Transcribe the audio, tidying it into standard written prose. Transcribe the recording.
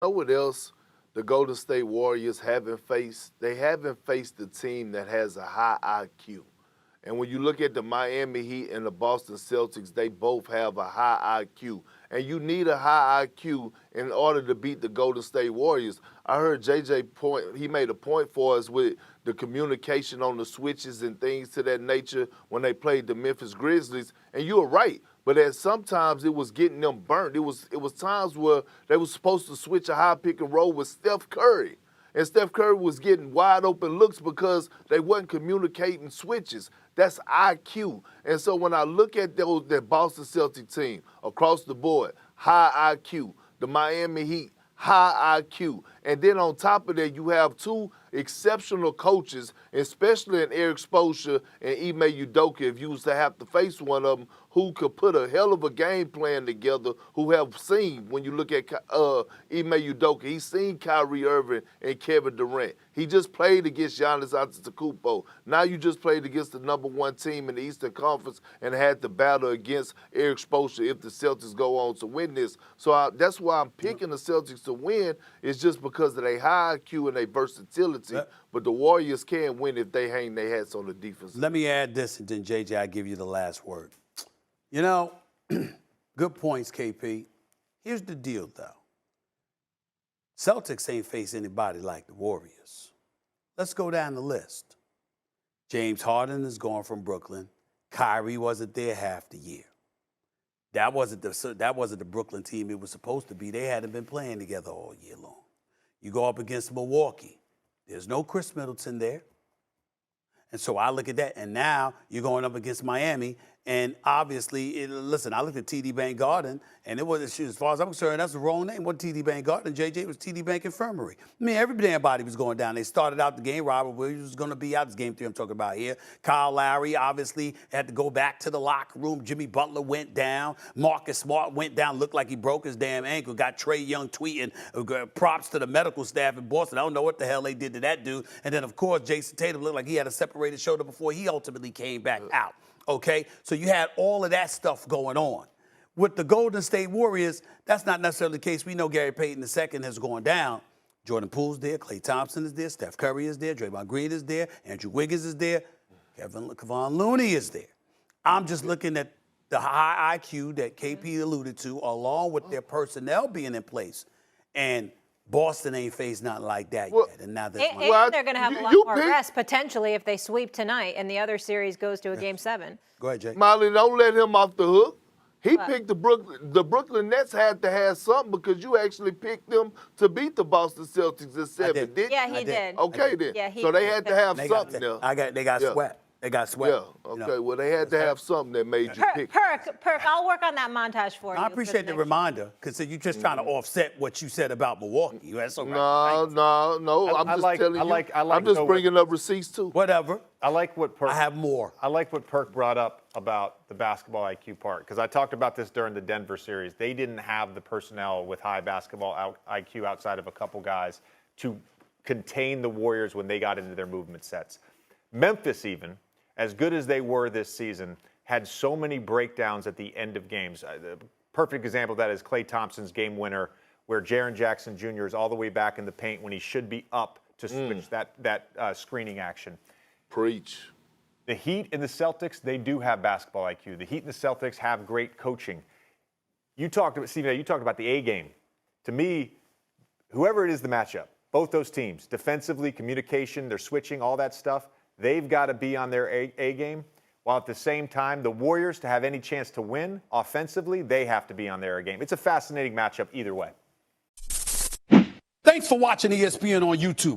Know what else the Golden State Warriors haven't faced? They haven't faced a team that has a high IQ. And when you look at the Miami Heat and the Boston Celtics, they both have a high IQ. And you need a high IQ in order to beat the Golden State Warriors. I heard JJ point, he made a point for us with the communication on the switches and things to that nature when they played the Memphis Grizzlies. And you were right. But at sometimes it was getting them burnt. It was times where they were supposed to switch a high pick and roll with Steph Curry. And Steph Curry was getting wide open looks because they wasn't communicating switches. That's IQ. And so when I look at that Boston Celtics team across the board, high IQ. The Miami Heat, high IQ. And then on top of that, you have two exceptional coaches, especially in Eric Spoelstra and Ime Udoka, if you was to have to face one of them, who could put a hell of a game plan together, who have seen, when you look at Ime Udoka, he's seen Kyrie Irving and Kevin Durant. He just played against Giannis Antetokounmpo. Now you just played against the #1 team in the Eastern Conference and had to battle against Eric Spoelstra if the Celtics go on to win this. So that's why I'm picking the Celtics to win, is just because of their high IQ and their versatility. But the Warriors can win if they hang their hats on the defense. Let me add this, and then, JJ, I'll give you the last word. You know, good points, KP. Here's the deal, though. Celtics ain't faced anybody like the Warriors. Let's go down the list. James Harden is gone from Brooklyn. Kyrie wasn't there half the year. That wasn't the Brooklyn team it was supposed to be. They hadn't been playing together all year long. You go up against Milwaukee. There's no Chris Middleton there. And so I look at that, and now you're going up against Miami. And obviously, listen, I looked at TD Bank Garden, and it wasn't, as far as I'm concerned, that's the wrong name. It wasn't TD Bank Garden, JJ, it was TD Bank Infirmary. I mean, every damn body was going down. They started out the game. Robert Williams was going to be out. This game 3 I'm talking about here. Kyle Lowry, obviously, had to go back to the locker room. Jimmy Butler went down. Marcus Smart went down, looked like he broke his damn ankle. Got Trae Young tweeting props to the medical staff in Boston. I don't know what the hell they did to that dude. And then, of course, Jason Tatum looked like he had a separated shoulder before he ultimately came back out. Okay, so you had all of that stuff going on. With the Golden State Warriors, that's not necessarily the case. We know Gary Payton II has gone down. Jordan Poole's there, Klay Thompson is there, Steph Curry is there, Draymond Green is there, Andrew Wiggins is there, Kevon Looney is there. I'm just looking at the high IQ that KP alluded to, along with their personnel being in place. And Boston ain't faced nothing like that yet. And now they're going to have a lot more rest, potentially, if they sweep tonight and the other series goes to a Game 7. Go ahead, Jay. Molly, don't let him off the hook. He picked the Brooklyn Nets had to have something because you actually picked them to beat the Boston Celtics at 7, didn't you? Yeah, he did. Okay, then. Yeah, so they had to have something there. They got swept. They got swept. Yeah, okay. Well, they had to have something that made you pick. Perk, I'll work on that montage for you. I appreciate the reminder, because you're just trying to offset what you said about Milwaukee. That's okay. No. I'm just telling you. I'm just bringing up receipts, too. Whatever. I like what Perk. I have more. I like what Perk brought up about the basketball IQ part, because I talked about this during the Denver series. They didn't have the personnel with high basketball IQ outside of a couple guys to contain the Warriors when they got into their movement sets. Memphis, even, as good as they were this season, had so many breakdowns at the end of games. The perfect example of that is Klay Thompson's game winner, where Jaren Jackson Jr. is all the way back in the paint when he should be up to switch that screening action. Preach. The Heat and the Celtics, they do have basketball IQ. The Heat and the Celtics have great coaching. You talked about, Stephen, you talked about the A game. To me, whoever it is the matchup, both those teams, defensively, communication, they're switching, all that stuff, they've got to be on their A game, while at the same time, the Warriors, to have any chance to win offensively, they have to be on their A game. It's a fascinating matchup either way. Thanks for watching ESPN on YouTube.